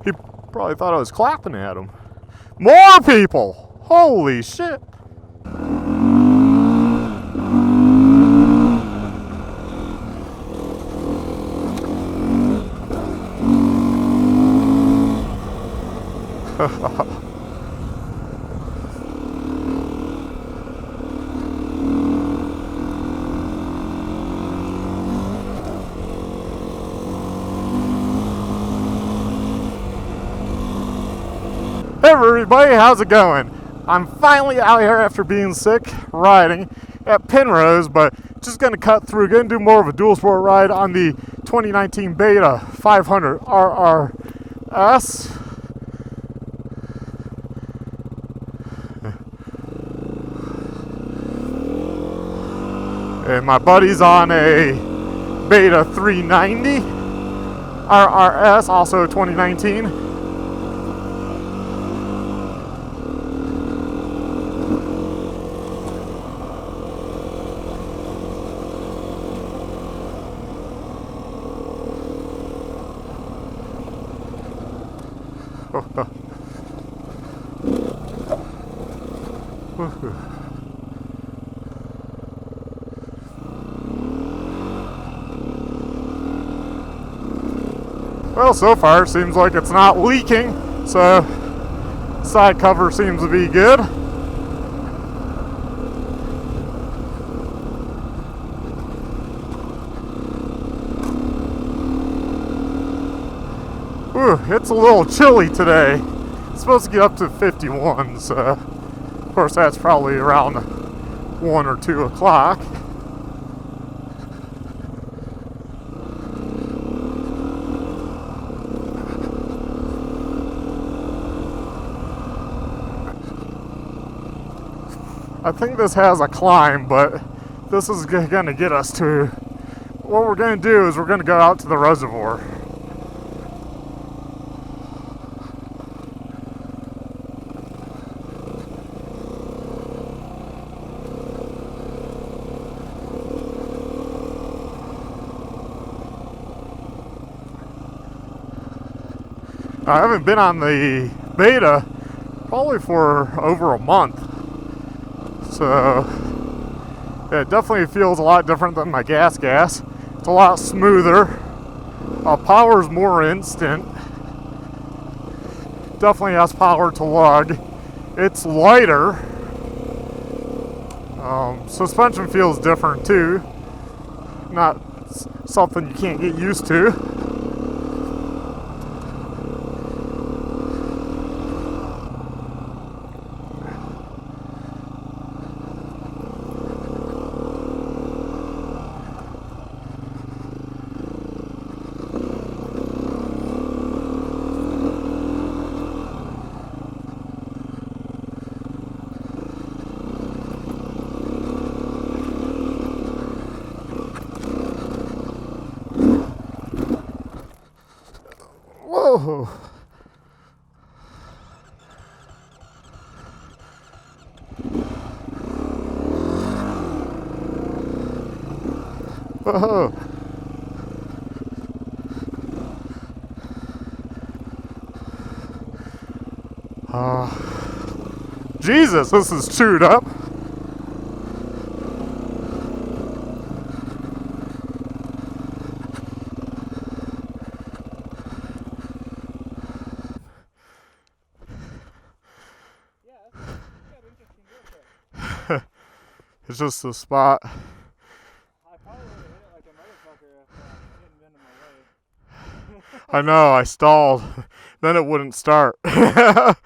He probably thought I was clapping at him. More people! Holy shit! Hey everybody, how's it going? I'm finally out here after being sick riding at Penrose, but just gonna cut through, gonna do more of a dual sport ride on the 2019 Beta 500 RRS. And my buddy's on a Beta 390 RRS, also 2019. Well, so far it seems like it's not leaking, so side cover seems to be good. Ooh, it's a little chilly today. It's supposed to get up to 51, so of course that's probably around 1 or 2 o'clock. I think this has a climb, but this is going to get us to, what we're going to do is we're going to go out to the reservoir. I haven't been on the Beta probably for over a month. So yeah, it definitely feels a lot different than my gas. It's a lot smoother. Power's more instant. Definitely has power to lug. It's lighter. Suspension feels different too. Not something you can't get used to. Whoa! Whoa! Jesus, this is chewed up. It's just the spot. I probably would have hit it like a motherfucker if it hadn't been in my way. I know, I stalled. Then it wouldn't start. It's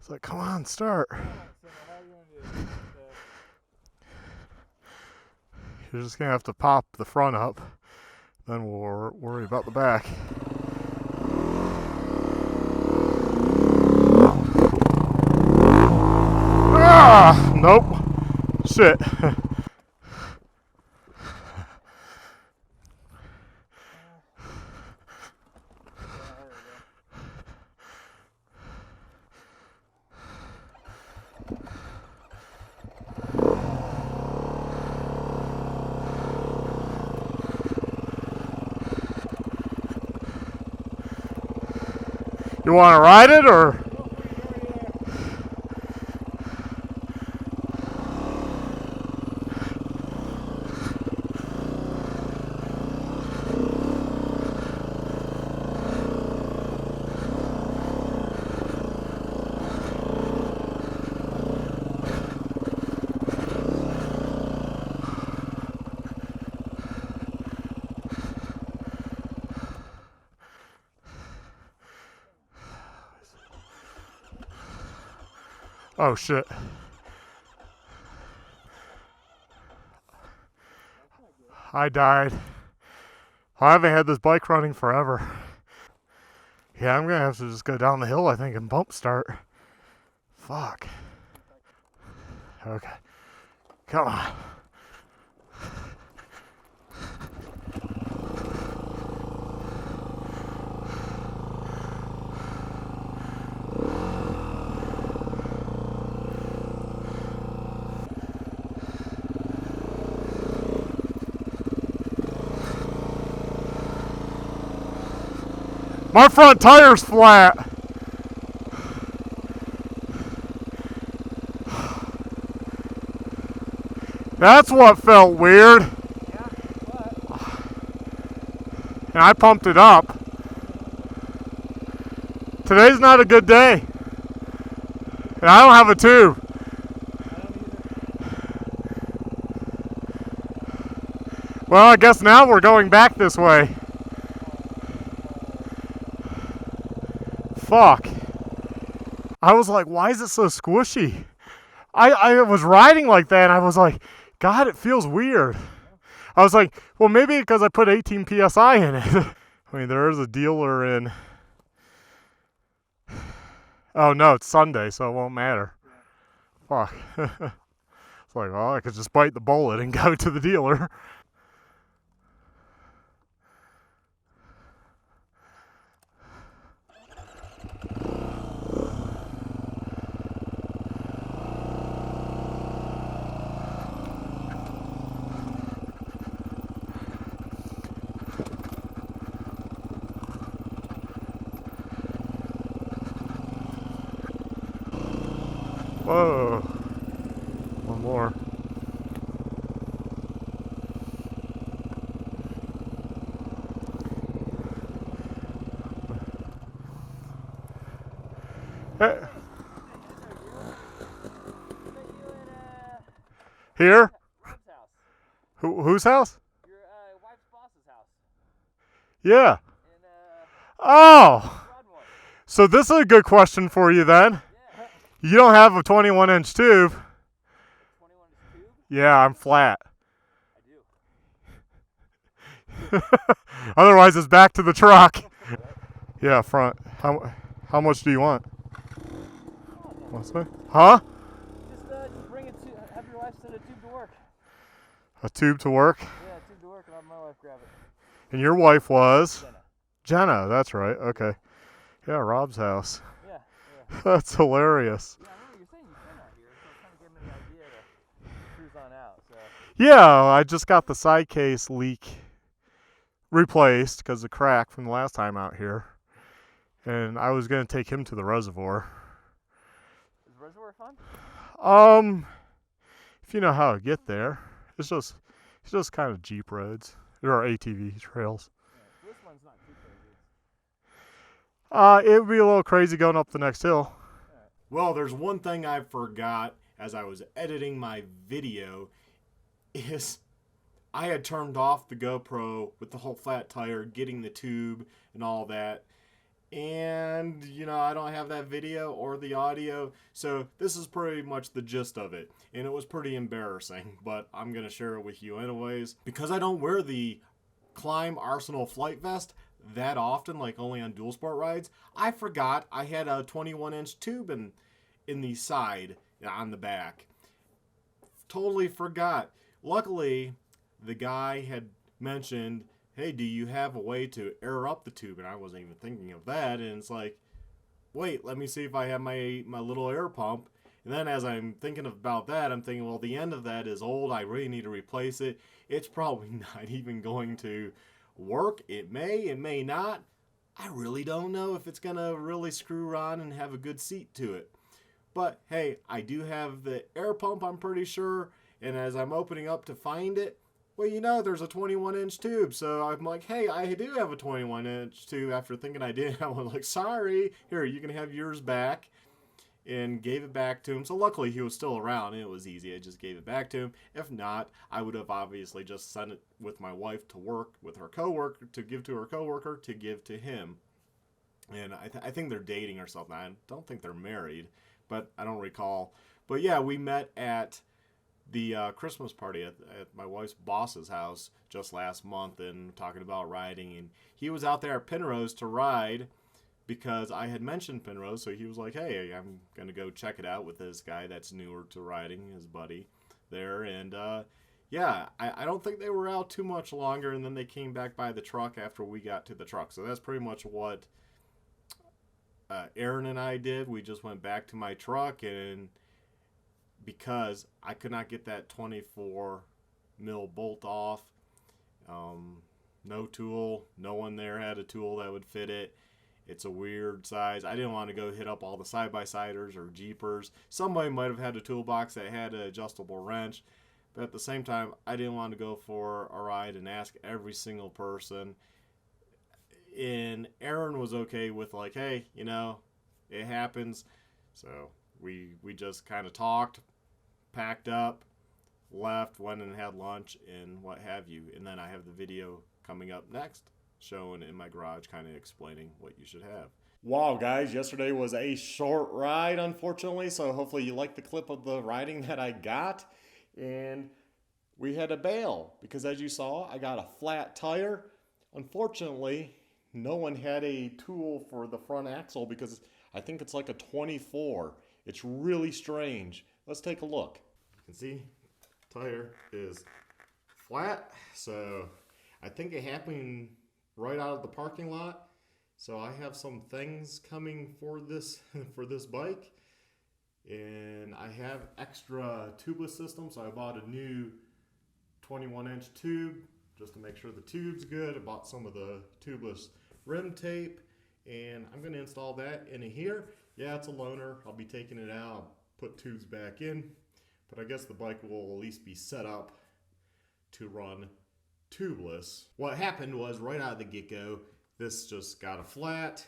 like, come on, start. You're just going to have to pop the front up. Then we'll worry about the back. Ah! Nope. Shit. You want to ride it or? Oh shit. I died. I haven't had this bike running forever. Yeah, I'm gonna have to just go down the hill, I think, and bump start. Fuck. Okay. Come on. My front tire's flat. That's what felt weird. Yeah, but And I pumped it up. Today's not a good day. And I don't have a tube. I don't either. Well, I guess now we're going back this way. Fuck. I was like, why is it so squishy? I was riding like that and I was like, God, it feels weird. I was like, well, maybe because I put 18 PSI in it. I mean, there is a dealer in... Oh, no, it's Sunday, so it won't matter. Fuck. It's like, well, I could just bite the bullet and go to the dealer. Whoa. One more. Hey. Here? Rob's house. Whose house? Your wife's boss's house. Yeah. And Oh. Broadmoor. So this is a good question for you then. Yeah. You don't have a 21-inch tube. 21 inch tube? Yeah, I'm flat. I do. Otherwise, it's back to the truck. Yeah, front. How much do you want? What's that? Huh? Just bring it to, have your wife send a tube to work. A tube to work? Yeah, a tube to work and I'll have my wife grab it. And your wife was? Jenna. Jenna, that's right. Okay. Yeah, Rob's house. Yeah, yeah. That's hilarious. Yeah, I remember you saying you've been out here, so it kind of gave me the idea to cruise on out. So. Yeah, I just got the side case leak replaced because of crack from the last time out here. And I was going to take him to the reservoir. Is the reservoir fun? If you know how to get there. It's just kind of Jeep roads. There are ATV trails. Yeah, this one's not too crazy. It would be a little crazy going up the next hill. Well, there's one thing I forgot as I was editing my video is I had turned off the GoPro with the whole flat tire, getting the tube and all that. And, I don't have that video or the audio, so this is pretty much the gist of it. And it was pretty embarrassing, but I'm going to share it with you anyways. Because I don't wear the Climb Arsenal flight vest that often, like only on dual sport rides, I forgot I had a 21-inch tube in the side, on the back. Totally forgot. Luckily, the guy had mentioned, hey, do you have a way to air up the tube? And I wasn't even thinking of that. And it's like, wait, let me see if I have my little air pump. And then as I'm thinking about that, I'm thinking, well, the end of that is old. I really need to replace it. It's probably not even going to work. It may not. I really don't know if it's going to really screw on and have a good seat to it. But hey, I do have the air pump, I'm pretty sure. And as I'm opening up to find it, well, there's a 21-inch tube. So I'm like, hey, I do have a 21-inch tube. After thinking I did, I was like, sorry. Here, you can have yours back. And gave it back to him. So luckily he was still around and it was easy. I just gave it back to him. If not, I would have obviously just sent it with my wife to work with her coworker, to give to her coworker, to give to him. And I think they're dating or something. I don't think they're married, but I don't recall. But yeah, we met at the Christmas party at my wife's boss's house just last month and talking about riding. And he was out there at Penrose to ride, because I had mentioned Penrose, so he was like, hey, I'm going to go check it out with this guy that's newer to riding, his buddy there. And yeah, I don't think they were out too much longer, and then they came back by the truck after we got to the truck. So that's pretty much what Aaron and I did. We just went back to my truck, and because I could not get that 24 mil bolt off, no tool, no one there had a tool that would fit it. It's a weird size. I didn't want to go hit up all the side-by-siders or Jeepers. Somebody might have had a toolbox that had an adjustable wrench. But at the same time, I didn't want to go for a ride and ask every single person. And Aaron was okay with like, hey, it happens. So we just kind of talked, packed up, left, went and had lunch and what have you. And then I have the video coming up next, showing in my garage, kind of explaining what you should have. Wow, guys, yesterday was a short ride, unfortunately, so hopefully you liked the clip of the riding that I got. And we had to bail because, as you saw, I got a flat tire. Unfortunately, no one had a tool for the front axle because I think it's like a 24. It's really strange. Let's take a look. You can see tire is flat, so I think it happened right out of the parking lot. So I have some things coming for this bike, and I have extra tubeless system, so I bought a new 21-inch tube just to make sure the tube's good. I bought some of the tubeless rim tape, and I'm going to install that in here. Yeah, it's a loaner. I'll be taking it out, put tubes back in, but I guess the bike will at least be set up to run tubeless. What happened was right out of the get-go, this just got a flat,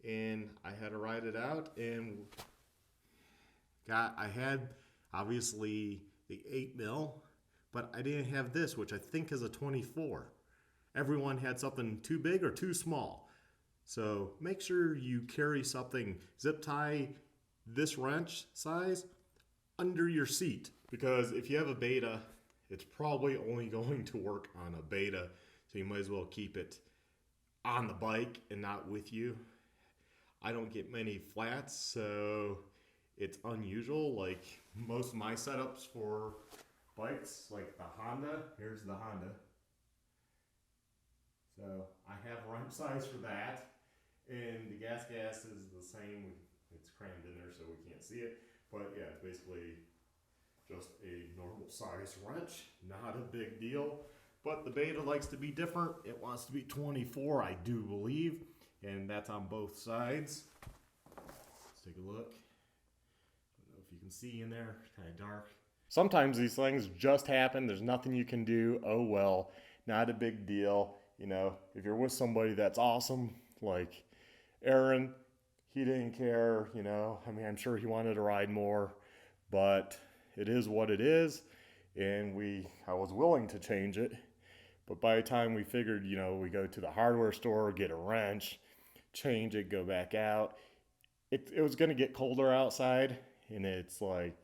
and I had to ride it out, and I had obviously the 8 mil, but I didn't have this, which I think is a 24. Everyone had something too big or too small. So make sure you carry something, zip tie this wrench size under your seat, because if you have a beta, it's probably only going to work on a beta, so you might as well keep it on the bike and not with you. I don't get many flats, so it's unusual. Like most of my setups for bikes, like the Honda, here's the Honda. So I have wrench size for that, and the gas is the same. It's crammed in there so we can't see it, but yeah, it's basically just a normal size wrench, not a big deal. But the beta likes to be different. It wants to be 24, I do believe, and that's on both sides. Let's take a look. I don't know if you can see in there, it's kind of dark. Sometimes these things just happen. There's nothing you can do. Oh well, not a big deal. If you're with somebody that's awesome, like Aaron, he didn't care, I'm sure he wanted to ride more, but it is what it is, and I was willing to change it. But by the time we figured, we go to the hardware store, get a wrench, change it, go back out, it was going to get colder outside, and it's like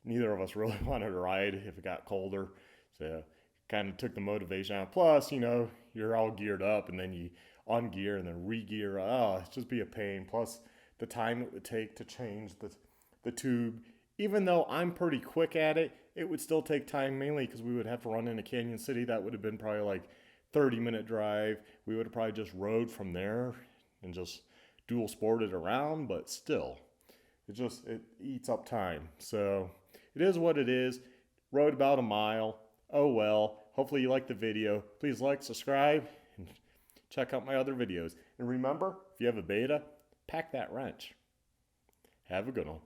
neither of us really wanted to ride if it got colder, so kind of took the motivation out. Plus, you're all geared up, and then you ungear and then re-gear. It'd just be a pain. Plus, the time it would take to change the tube. Even though I'm pretty quick at it, it would still take time, mainly because we would have to run into Canyon City. That would have been probably like 30-minute drive. We would have probably just rode from there and just dual sported around, but still, it eats up time. So it is what it is. Rode about a mile. Oh well. Hopefully you liked the video. Please like, subscribe, and check out my other videos. And remember, if you have a beta, pack that wrench. Have a good one.